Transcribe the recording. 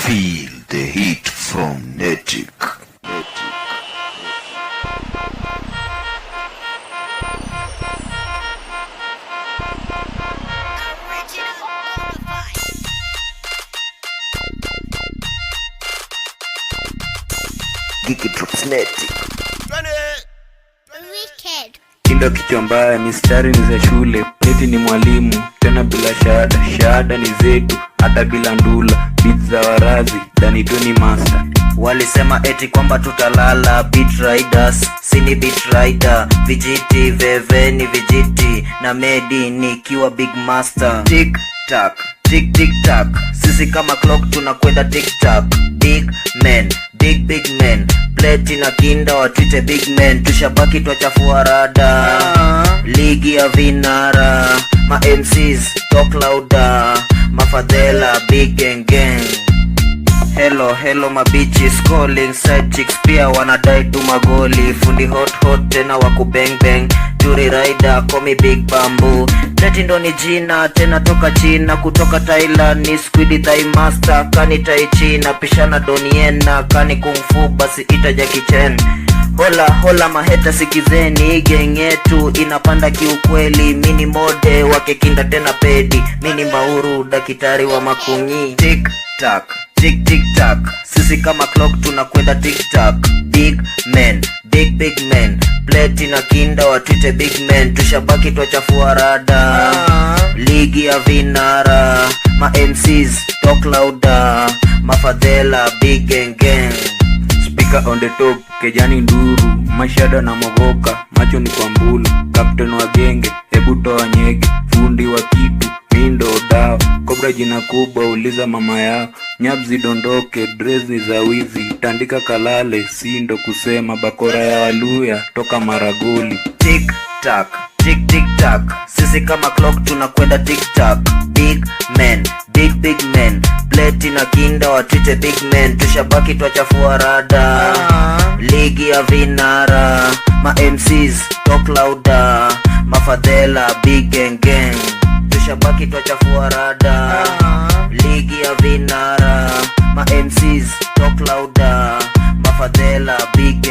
Feel the heat from Netic. Geeky Drops Netic. Wicked. Kindo kichwa mbaya, mistari ni za shule. Neti ni mwalimu, tena bila shahada. Shahada ni zetu, hata bila ndula. Beats za warazi, Danitoni master. Walisema eti kwamba tutalala. Beat riders, sini beat rider. Vijiti, veve ni vijiti. Na medi nikiwa big master. Tick tack, tick tick tack. Sisi kama clock tunakwenda tick tack. Big men, big men. Pleti na kinda watwite big men. Tushabaki twachafua rada. Ligi ya vinara. Ma MCs talk louder. Mafadhela big gang. Hello my bitches calling. Side chicks pia wanadai tu magoli. Fundi hot tena waku bang bang. Jury rider call me big bamboo. Pleti ndo ni jina tena toka China. Kutoka Thailand ni squid thai master. Kani tai China pishana doniena. Kani kung fu basi ita Jackie Chan. Hola maheta sikizeni. Gang yetu inapanda kiukweli. Mini mode wake kinda tena pedi. Mini mauru dakitari wa makunyi. Tick tack, tick tick tack. Sisi kama clock tunakwenda tick tack. Big men, big men. Pleti na kinda watwite big men. Tushabaki twachafua rada. Ligi ya vinara. Ma MCs talk louder. Mafadhela big gang. Speaker on the top, Kejani nduru. Mashada na mogoka, macho ni kwa mbulu. Captain wa genge, hebu toa nyege. Fundi wa kitu, mindo dawa. Kobra jina kubwa, uliza mama yao. Nyabzi dondoke, drezi za wizi. Tandika kalale, sindo kusema. Bakora ya waluya, toka Maragoli. Tick tack, tick tick tack. Sisi kama clock tunakwenda tick tack. Big men, big men. Pleti na kinda watwite big men. Tushabaki twachafua rada. Ligi ya vinara. Ma MCs talk louder. Mafadhela big gang. Tushabaki twachafua rada. Ligi ya vinara. Ma MCs talk louder. Mafadhela big